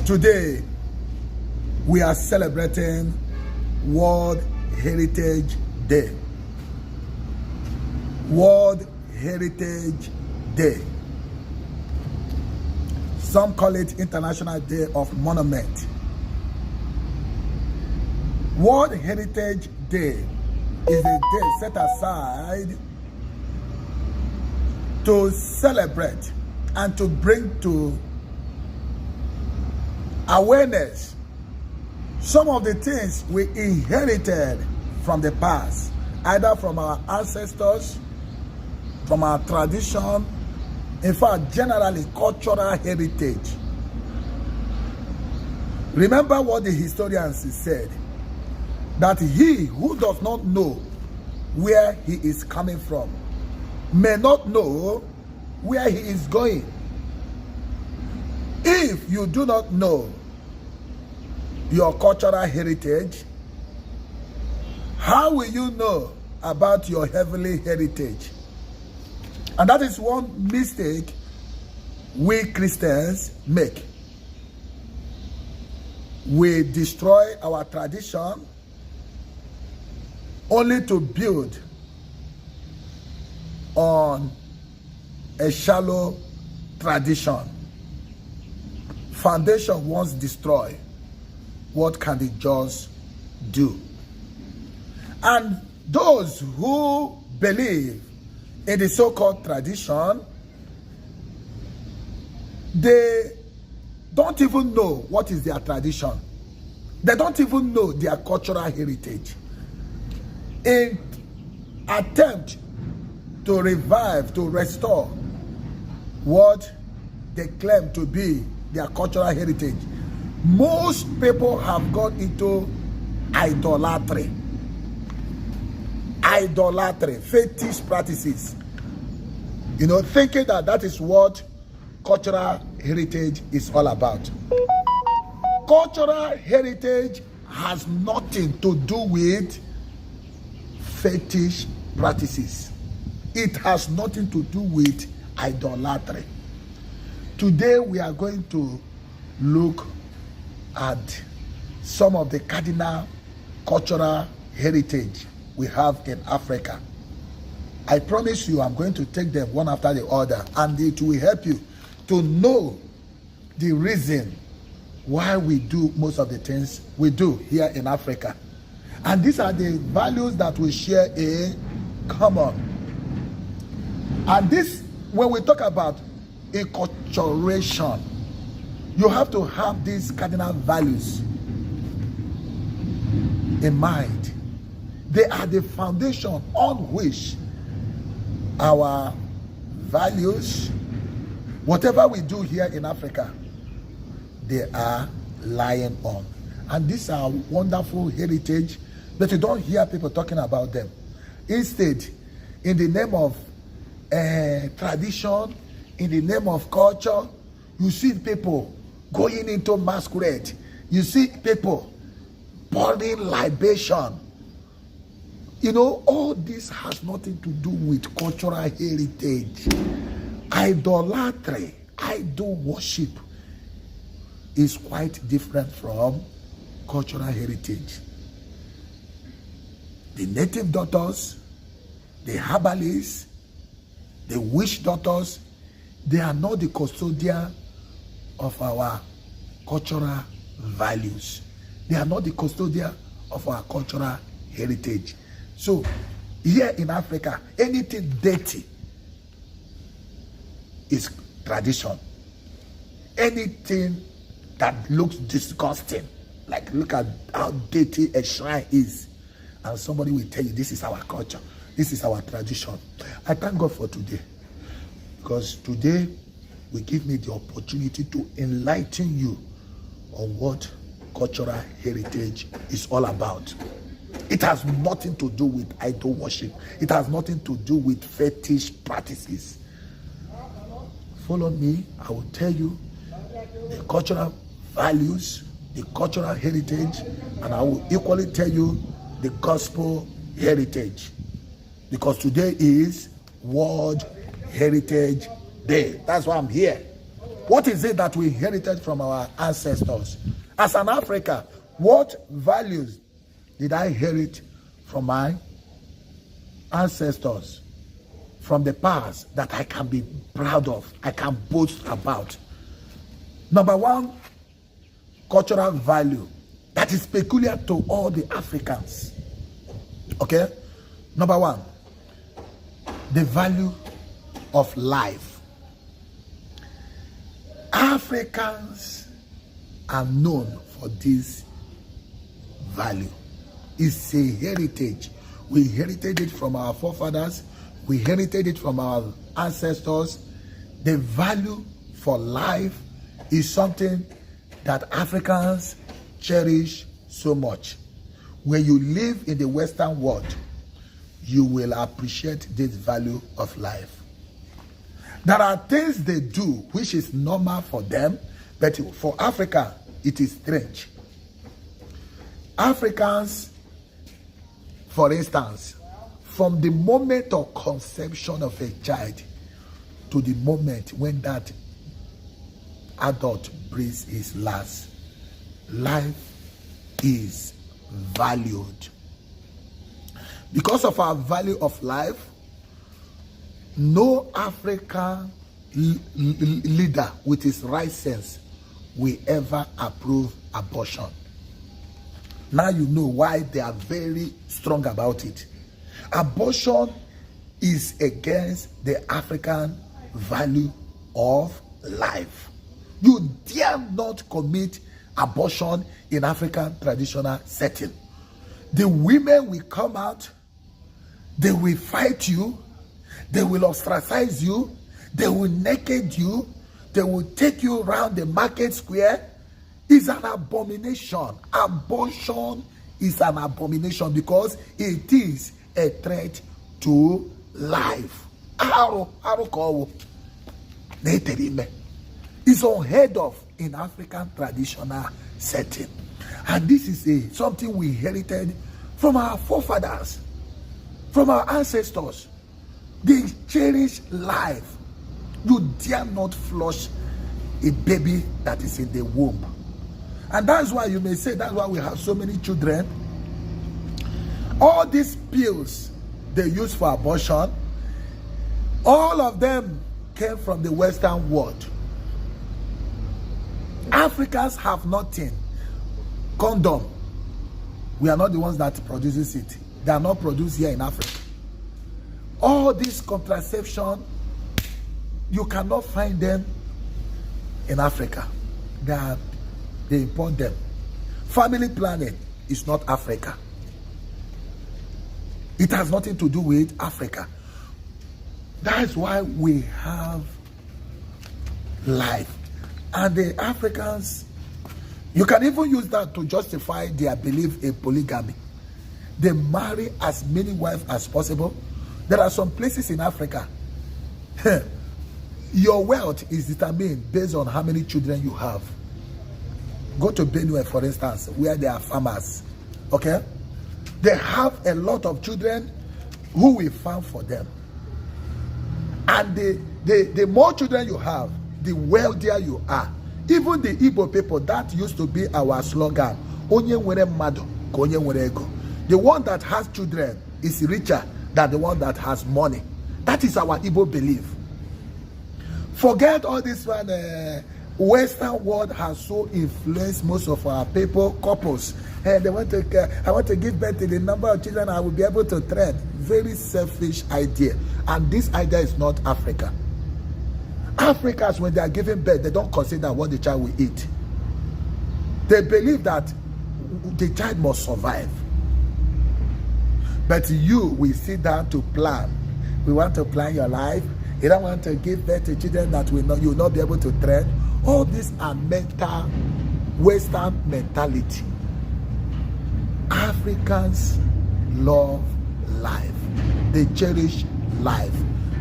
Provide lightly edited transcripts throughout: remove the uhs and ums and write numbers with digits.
Today, we are celebrating World Heritage Day. World Heritage Day. Some call it International Day of Monument. World Heritage Day is a day set aside to celebrate and to bring to awareness some of the things we inherited from the past, either from our ancestors, from our tradition, in fact, generally cultural heritage. Remember what the historians said, that he who does not know where he is coming from may not know where he is going. If you do not know your cultural heritage, how will you know about your heavenly heritage? And that is one mistake we Christians make. We destroy our tradition only to build on a shallow tradition. Foundation once destroyed, what can the just do? And those who believe in the so-called tradition, they don't even know what is their tradition. They don't even know their cultural heritage. In attempt to revive, to restore what they claim to be their cultural heritage, most people have gone into idolatry. Idolatry, fetish practices. You know, thinking that that is what cultural heritage is all about. Cultural heritage has nothing to do with fetish practices. It has nothing to do with idolatry. Today we are going to look at some of the cardinal cultural heritage we have in Africa. I promise you I'm going to take them one after the other, and it will help you to know the reason why we do most of the things we do here in Africa. And these are the values that we share in common. And this, when we talk about acculturation, you have to have these cardinal values in mind. They are the foundation on which our values, whatever we do here in Africa, they are lying on. And these are wonderful heritage, but you don't hear people talking about them. Instead, in the name of tradition, in the name of culture, you see people going into masquerade. You see people pouring libation. You know, all this has nothing to do with cultural heritage. Idolatry, idol worship is quite different from cultural heritage. The native daughters, the herbalists, the witch daughters, they are not the custodian of our cultural values. They are not the custodian of our cultural heritage. So, here in Africa, anything dirty is tradition. Anything that looks disgusting, like look at how dirty a shrine is, and somebody will tell you this is our culture, this is our tradition. I thank God for today, because today will give me the opportunity to enlighten you on what cultural heritage is all about. It has nothing to do with idol worship. It has nothing to do with fetish practices. Follow me, I will tell you the cultural values, the cultural heritage, and I will equally tell you the gospel heritage. Because today is World Heritage Day. That's why I'm here. What is it that we inherited from our ancestors? As an African, what values did I inherit from my ancestors, from the past, that I can be proud of, I can boast about? Number one, cultural value that is peculiar to all the Africans. Okay? Number one, the value of life. Africans are known for this value. It's a heritage. We inherited it from our forefathers. We inherited it from our ancestors. The value for life is something that Africans cherish so much. When you live in the Western world, you will appreciate this value of life. There are things they do which is normal for them, but for Africa, it is strange. Africans, for instance, from the moment of conception of a child to the moment when that adult breathes his last, life is valued. Because of our value of life, no African leader with his right sense will ever approve abortion. Now you know why they are very strong about it. Abortion is against the African value of life. You dare not commit abortion in African traditional setting. The women will come out, they will fight you, they will ostracize you, they will naked you, they will take you around the market square. It's an abomination. Abortion is an abomination because it is a threat to life. It's unheard of in African traditional setting. And this is something we inherited from our forefathers, from our ancestors. They cherish life. You dare not flush a baby that is in the womb. And that's why you may say that's why we have so many children. All these pills they use for abortion, all of them came from the Western world. Africans have nothing. Condom, we are not the ones that produces it. They are not produced here in Africa. All this contraception, you cannot find them in Africa. They import them. Family planning is not Africa. It has nothing to do with Africa. That's why we have life. And the Africans, you can even use that to justify their belief in polygamy. They marry as many wives as possible. There are some places in Africa, your wealth is determined based on how many children you have. Go to Benue, for instance, where there are farmers. Okay? They have a lot of children who will farm for them. And the more children you have, the wealthier you are. Even the Igbo people, that used to be our slogan. Onye nwere mmadụ ka onye nwere ego. The one that has children is richer than the one that has money. That is our Igbo belief. Forget all this one. Western world has so influenced most of our people, couples. And they want to, I want to give birth to the number of children I will be able to train. Very selfish idea. And this idea is not Africa. Africans, when they are giving birth, they don't consider what the child will eat. They believe that the child must survive. But you will sit down to plan. We want to plan your life. You don't want to give birth to children that you will not be able to train. All these are mental, Western mentality. Africans love life. They cherish life.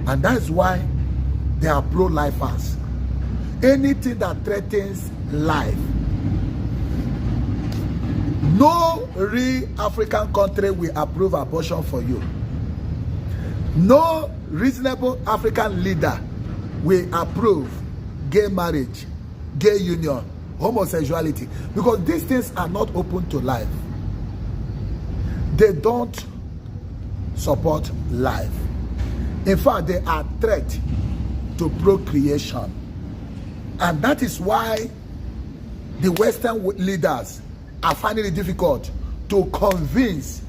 And that's why they are pro-lifers. Anything that threatens life. No real African country will approve abortion for you. No reasonable African leader will approve gay marriage, gay union, homosexuality, because these things are not open to life. They don't support life. In fact, they are a threat to procreation. And that is why the Western leaders are finding it difficult to convince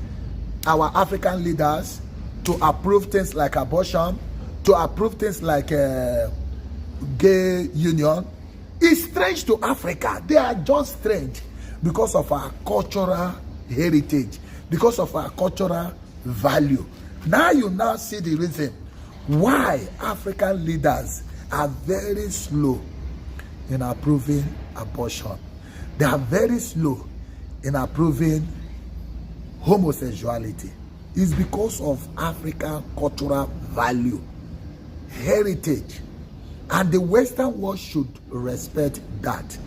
our African leaders to approve things like abortion, to approve things like gay union. It's strange to Africa. They are just strange because of our cultural heritage, because of our cultural value. Now you now see the reason why African leaders are very slow in approving abortion. They are very slow in approving homosexuality. It's because of African cultural value, heritage, and the Western world should respect that.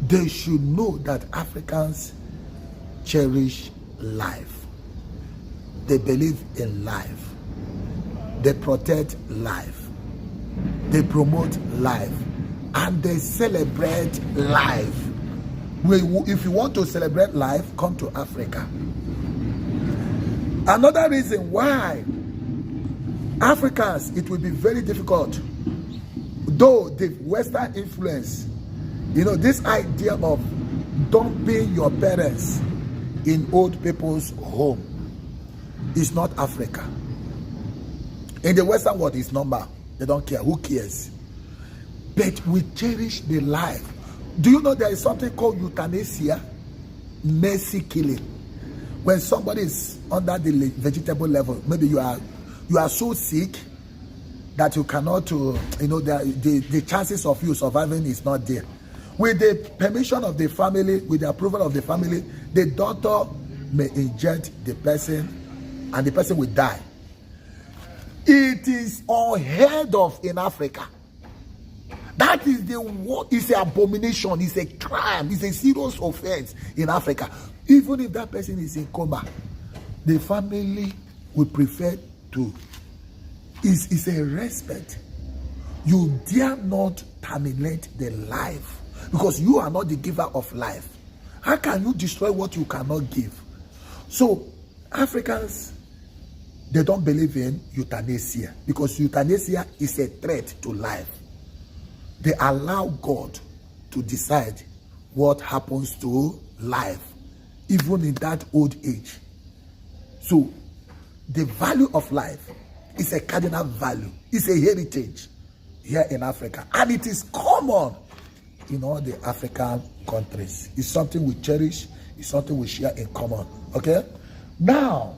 They should know that Africans cherish life. They believe in life. They protect life. They promote life. And they celebrate life. If you want to celebrate life, come to Africa. Another reason why Africans, it will be very difficult, though the Western influence, this idea of dumping your parents in old people's home is not Africa. In the Western world, it's normal. They don't care. Who cares? But we cherish the life. Do you know there is something called euthanasia? Mercy killing. When somebody is under the vegetable level, maybe you are so sick that you cannot, the chances of you surviving is not there. With the permission of the family, with the approval of the family, the doctor may inject the person and the person will die. It is unheard of in Africa. That is it's an abomination, it's a crime, it's a serious offense in Africa. Even if that person is in coma, the family will prefer to. It's a respect. You dare not terminate the life because you are not the giver of life. How can you destroy what you cannot give? So Africans, they don't believe in euthanasia because euthanasia is a threat to life. They allow God to decide what happens to life, even in that old age. So the value of life is a cardinal value. It's a heritage here in Africa. And it is common in all the African countries. It's something we cherish. It's something we share in common. Okay? Now,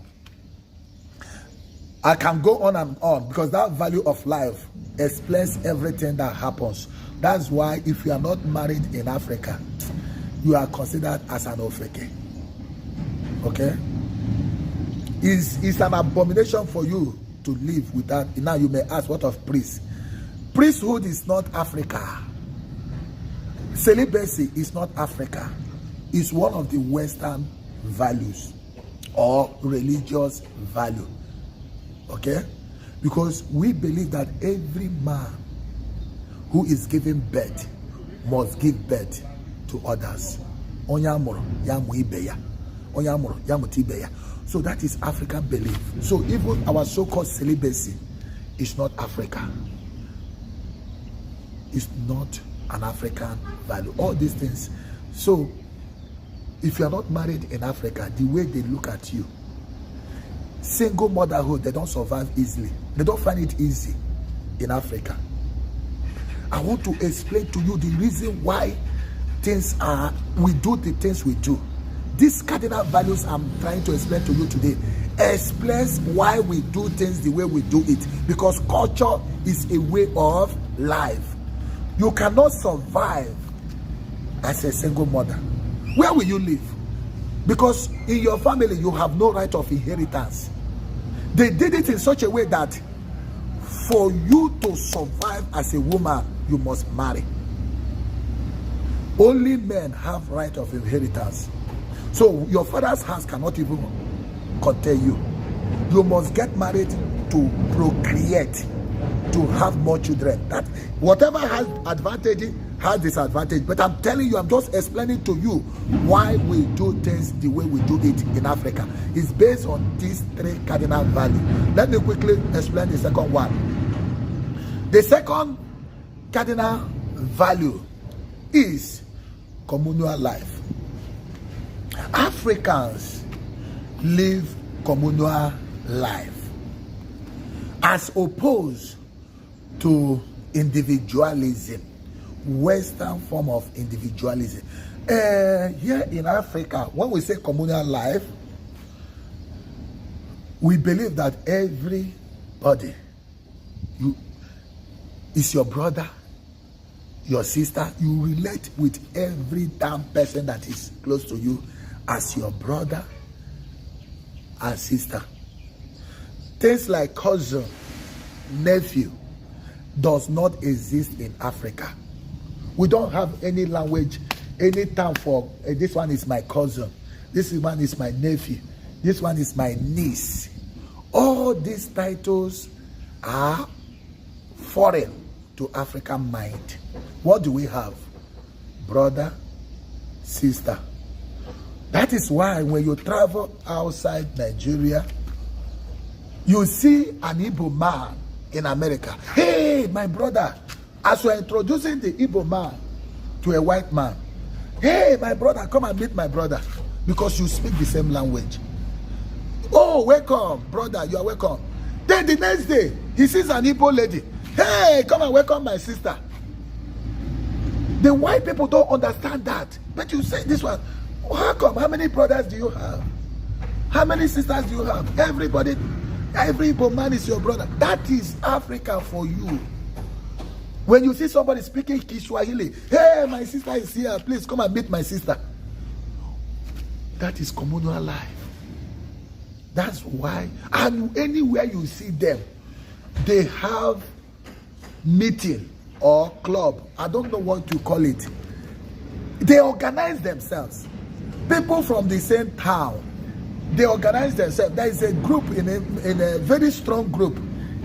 I can go on and on because that value of life explains everything that happens. That's why if you are not married in Africa, you are considered as an ofeke. Okay? It's an abomination for you to live without. Now you may ask, what of priest? Priesthood is not Africa. Celibacy is not Africa. It's one of the Western values or religious value. Okay? Because we believe that every man who is giving birth must give birth to others. So that is African belief. So even our so-called celibacy is not Africa. It's not an African value. All these things. So if you are not married in Africa, the way they look at you, single motherhood, they don't survive easily. They don't find it easy in Africa. I want to explain to you the reason why we do the things we do. These cardinal values I'm trying to explain to you today explains why we do things the way we do it. Because culture is a way of life. You cannot survive as a single mother. Where will you live? Because in your family, you have no right of inheritance. They did it in such a way that for you to survive as a woman, you must marry. Only men have right of inheritance. So your father's house cannot even contain you. You must get married to procreate, to have more children. That whatever has advantage has disadvantage. But I'm telling you, I'm just explaining to you why we do things the way we do it in Africa. It's based on these three cardinal values. Let me quickly explain the second one. The second cardinal value is communal life. Africans live communal life as opposed to individualism, Western form of individualism. Here in Africa, when we say communal life, we believe that everybody is your brother, your sister. You relate with every damn person that is close to you as your brother and sister. Things like cousin, nephew does not exist in Africa. We don't have any language, any term for this one is my cousin, this one is my nephew, this one is my niece. All these titles are foreign to African mind. What do we have? Brother, sister. That is why when you travel outside Nigeria, you see an Igbo man in America. Hey, my brother. As you're introducing the Igbo man to a white man, hey, my brother, come and meet my brother, because you speak the same language. Oh, welcome, brother, you are welcome. Then the next day, he sees an Igbo lady. Hey, come and welcome my sister. The white people don't understand that. But you say this one, how come? How many brothers do you have? How many sisters do you have? Everybody, every Igbo man is your brother. That is Africa for you. When you see somebody speaking Kiswahili, hey, my sister is here, please come and meet my sister. That is communal life. That's why, and anywhere you see them, they have meeting or club. I don't know what to call it. They organize themselves. People from the same town, they organize themselves. There is a group, in a very strong group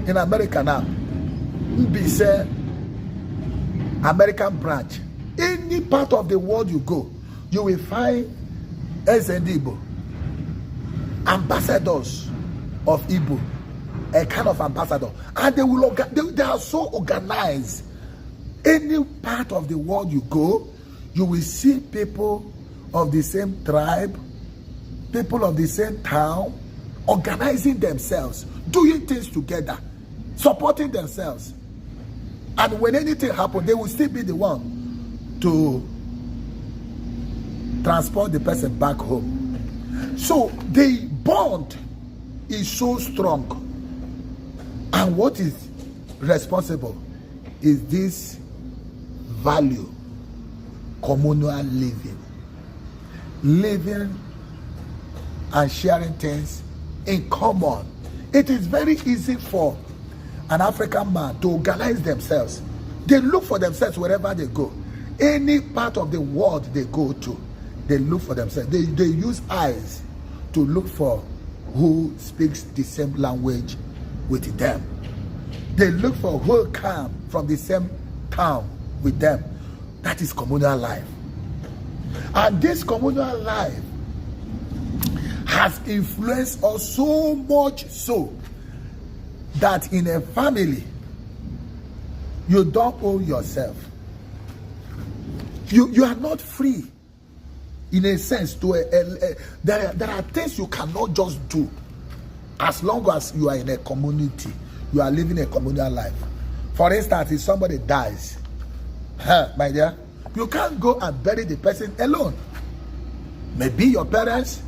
in America now. Mbise American branch. Any part of the world you go, you will find SND ambassadors of Igbo, a kind of ambassador, and they are so organized. Any part of the world you go, you will see people of the same tribe, people of the same town, organizing themselves, doing things together, supporting themselves. And when anything happens, they will still be the one to transport the person back home. So the bond is so strong. And what is responsible is this value, communal living. Living and sharing things in common. It is very easy for an African man to organize themselves. They look for themselves wherever they go. Any part of the world they go to, they look for themselves. They use eyes to look for who speaks the same language with them. They look for who come from the same town with them. That is communal life. And this communal life has influenced us so much so that in a family, you don't own yourself. You are not free, in a sense. There are things you cannot just do as long as you are in a community. You are living a communal life. For instance, if somebody dies, my dear, you can't go and bury the person alone. Maybe your parents,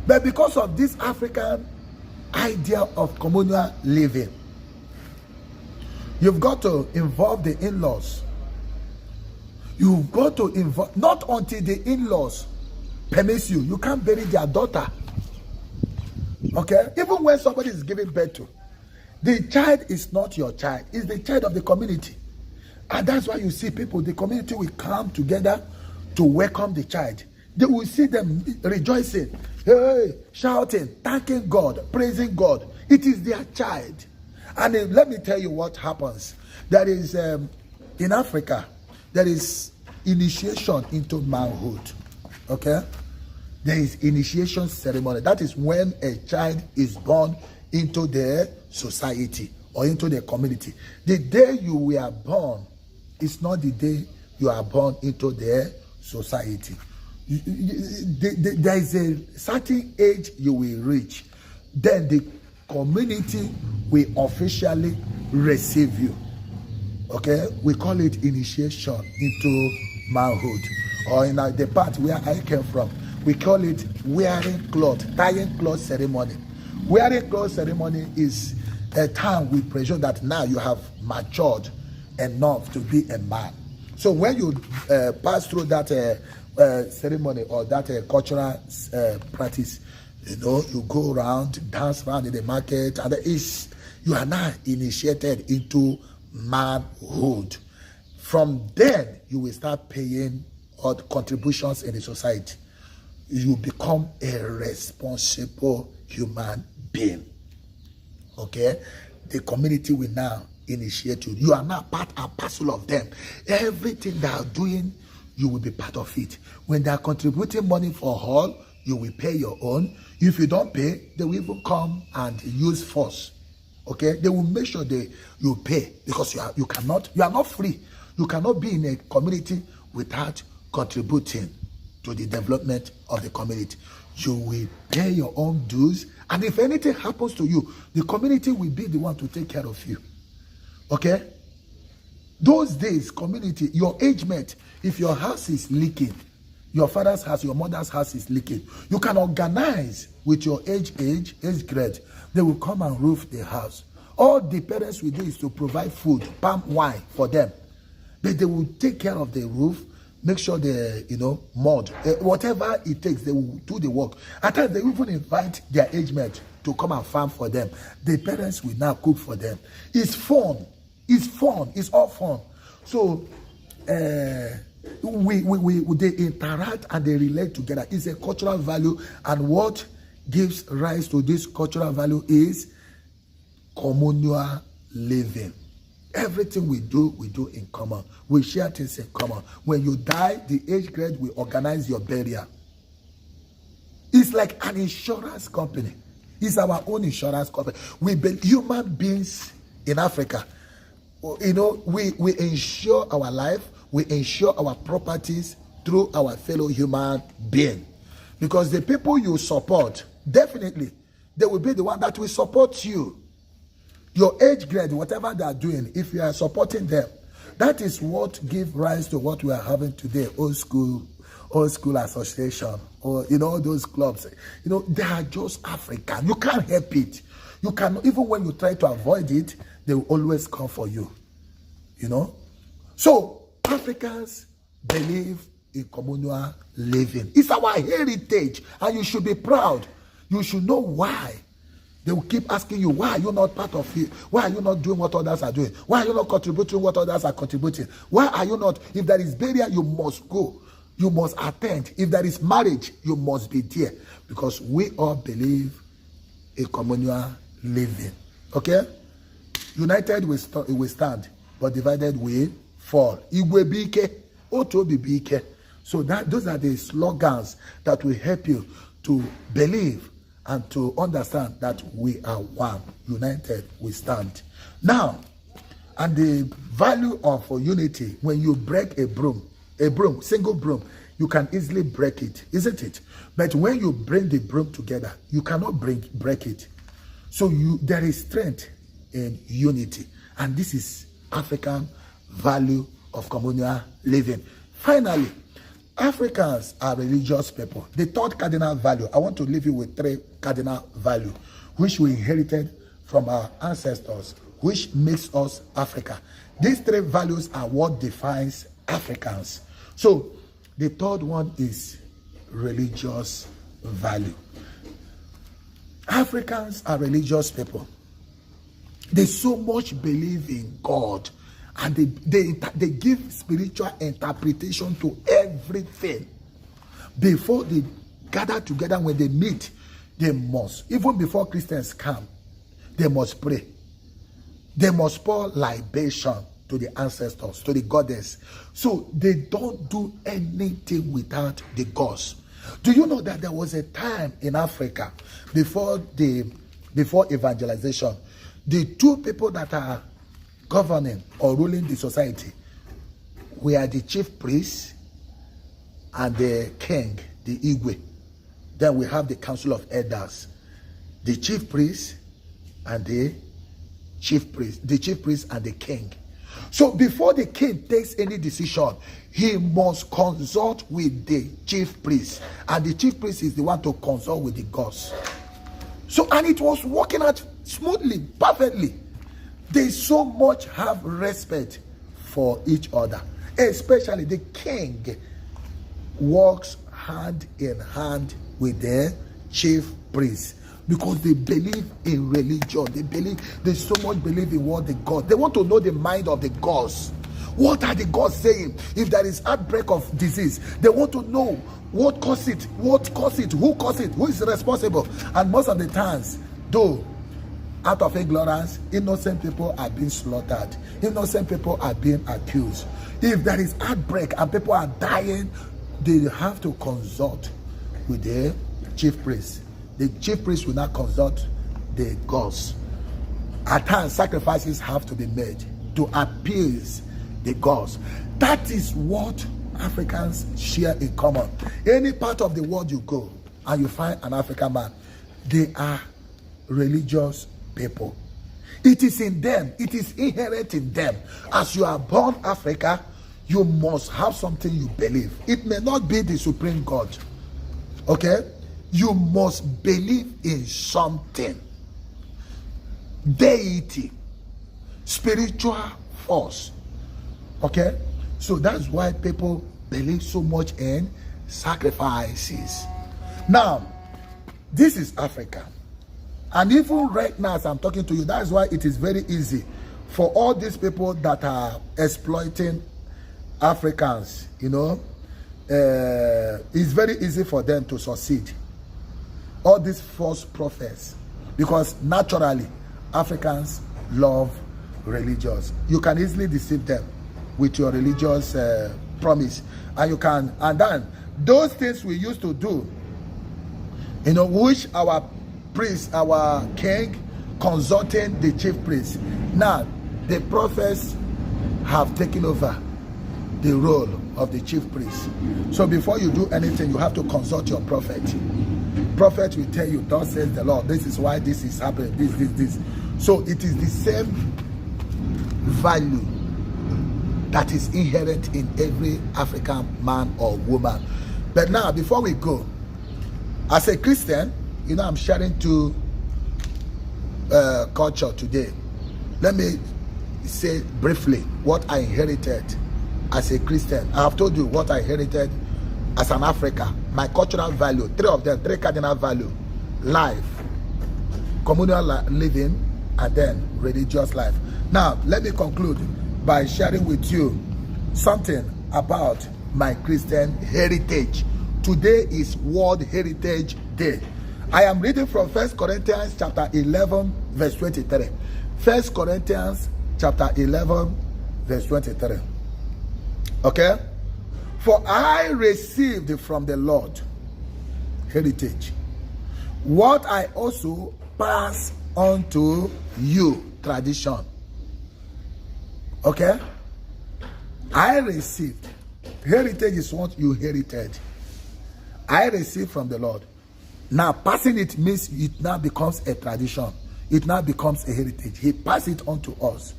but because of this African idea of communal living, you've got to involve the in-laws. You've got to involve, not until the in-laws permits you. You can't bury their daughter. Okay? Even when somebody is giving birth to, the child is not your child. It's the child of the community. And that's why you see people, the community will come together to welcome the child. They will see them rejoicing, hey, shouting, thanking God, praising God. It is their child. And let me tell you what happens. There is, in Africa, there is initiation into manhood. Okay? There is initiation ceremony. That is when a child is born into the society or into the community. The day you were born is not the day you are born into the society. There is a certain age you will reach. Then the community will officially receive you. Okay, we call it initiation into manhood, or in the part where I came from, we call it wearing cloth, tying cloth ceremony. Wearing cloth ceremony is a time we presume that now you have matured enough to be a man. So when you pass through that ceremony or that cultural practice, you go around, dance around in the market, and you are now initiated into manhood. From then, you will start paying all the contributions in the society. You become a responsible human being. Okay? The community will now initiate you. You are now part and parcel of them. Everything they are doing, you will be part of it. When they are contributing money for hall, you will pay your own. If you don't pay, they will even come and use force. Okay, they will make sure you pay, because you are not free. You cannot be in a community without contributing to the development of the community. You will pay your own dues, and if anything happens to you, the community will be the one to take care of you. Okay? Those days, community, your age mate, if your house is leaking, your father's house, your mother's house is leaking, you can organize with your age grade. They will come and roof the house. All the parents will do is to provide food, palm wine for them. But they will take care of the roof, make sure the mud, whatever it takes, they will do the work. At times they even invite their age mate to come and farm for them. The parents will now cook for them. It's fun. It's fun. It's all fun. So they interact and they relate together. It's a cultural value, and what gives rise to this cultural value is communal living. Everything we do in common. We share things in common. When you die, the age grade will organize your burial. It's like an insurance company. It's our own insurance company. We be human beings in Africa. We insure our life, we insure our properties through our fellow human being. Because the people you support, definitely, they will be the one that will support you. Your age grade, whatever they are doing, if you are supporting them, that is what gives rise to what we are having today, old school association, or those clubs. They are just African. You can't help it. You can, even when you try to avoid it, they will always come for you. So Africans believe in communal living. It's our heritage, and you should be proud. You should know why. They will keep asking you, why are you not part of it? Why are you not doing what others are doing? Why are you not contributing what others are contributing? Why are you not? If there is burial, you must go. You must attend. If there is marriage, you must be there. Because we all believe in communal living. Okay? United we stand, but divided we fall. Igwe bike, otobi bike. So those are the slogans that will help you to believe and to understand that we are one. United we stand. Now, and the value of unity, when you break a broom, single broom, you can easily break it, isn't it? But when you bring the broom together, you cannot break it. So there is strength in unity. And this is African value of communal living. Finally, Africans are religious people. The third cardinal value, I want to leave you with 3 cardinal values, which we inherited from our ancestors, which makes us Africa. These 3 values are what defines Africans. So, the third one is religious value. Africans are religious people. They so much believe in God, and they give spiritual interpretation to everything. Before they gather together, when they meet, they must, even before Christians come, they must pray. They must pour libation to the ancestors, to the goddess. So they don't do anything without the gods. Do you know that there was a time in Africa before evangelization, the two people that are governing or ruling the society were the chief priest and the king, the Igwe. Then we have the council of elders, the chief priest and the chief priest and the king. So before the king takes any decision, he must consult with the chief priest, and the chief priest is the one to consult with the gods. So, and it was working out smoothly, perfectly. They so much have respect for each other, especially the king works hand in hand with the chief priest, because they believe in religion. They so much believe in what the gods. They want to know the mind of the gods. What are the gods saying? If there is outbreak of disease, they want to know what caused it, who caused it, who is responsible. And most of the times, though, out of ignorance, innocent people are being slaughtered. Innocent people are being accused. If there is outbreak and people are dying, they have to consult with the chief priest. The chief priest will not consult the gods. At times, sacrifices have to be made to appease the gods. That is what Africans share in common. Any part of the world you go and you find an African man, they are religious people. It is in them. It is inherent in them. As you are born Africa, you must have something you believe. It may not be the supreme God. Okay? You must believe in something. Deity. Spiritual force. Okay? So that's why people believe so much in sacrifices. Now, this is Africa. And even right now, as I'm talking to you, that's why it is very easy for all these people that are exploiting Africans, you know, it's very easy for them to succeed. All these false prophets, because naturally Africans love religious. You can easily deceive them with your religious promise, and you can, and then those things we used to do, you know, which our priest, our king, consulting the chief priest. Now the prophets have taken over the role of the chief priest. So before you do anything, you have to consult your prophet. Prophet will tell you, thus says the Lord, this is why this is happening, this. So it is the same value that is inherent in every African man or woman. But now, before we go, as a Christian, you know, I'm sharing to culture today. Let me say briefly what I inherited as a Christian. I have told you what I inherited as an African. My cultural value, three cardinal value: life, communal living, and then religious life. Now, let me conclude by sharing with you something about my Christian heritage. Today is World Heritage Day. I am reading from 1 Corinthians chapter 11, verse 23. 1 Corinthians chapter 11, verse 23. Okay? For I received from the Lord, heritage, what I also pass on to you, tradition. Okay? I received. Heritage is what you inherited. I received from the Lord. Now, passing it means it now becomes a tradition. It now becomes a heritage. He passed it on to us.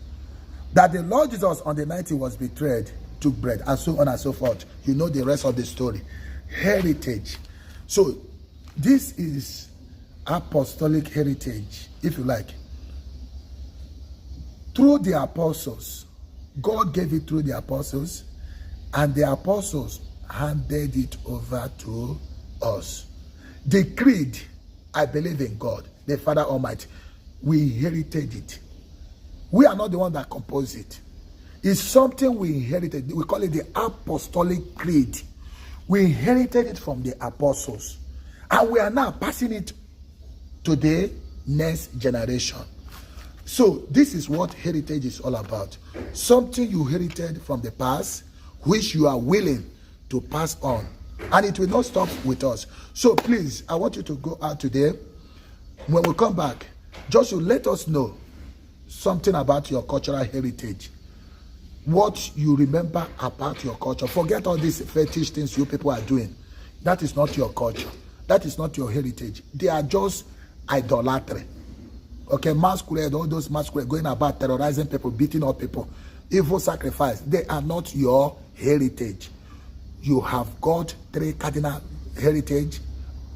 That the Lord Jesus, on the night he was betrayed, took bread, and so on and so forth. You know the rest of the story. Heritage. So, this is apostolic heritage, if you like. Through the apostles, God gave it through the apostles, and the apostles handed it over to us. The creed, I believe in God, the Father Almighty. We inherited it. We are not the one that composed it. It's something we inherited. We call it the Apostolic Creed. We inherited it from the apostles. And we are now passing it to the next generation. So this is what heritage is all about. Something you inherited from the past, which you are willing to pass on. And it will not stop with us. So please, I want you to go out today. When we come back, just to let us know something about your cultural heritage. What you remember about your culture. Forget all these fetish things you people are doing. That is not your culture. That is not your heritage. They are just idolatry. Okay, masquerade, all those masquerade going about terrorizing people, beating up people, evil sacrifice. They are not your heritage. You have got 3 cardinal heritage,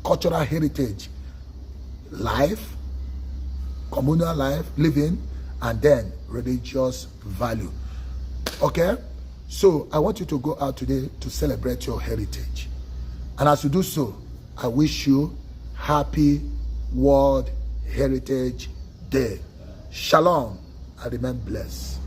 cultural heritage, life, communal life, living, and then religious value. Okay, so I want you to go out today to celebrate your heritage. And as you do so, I wish you happy World Heritage Day. Shalom, and remain blessed.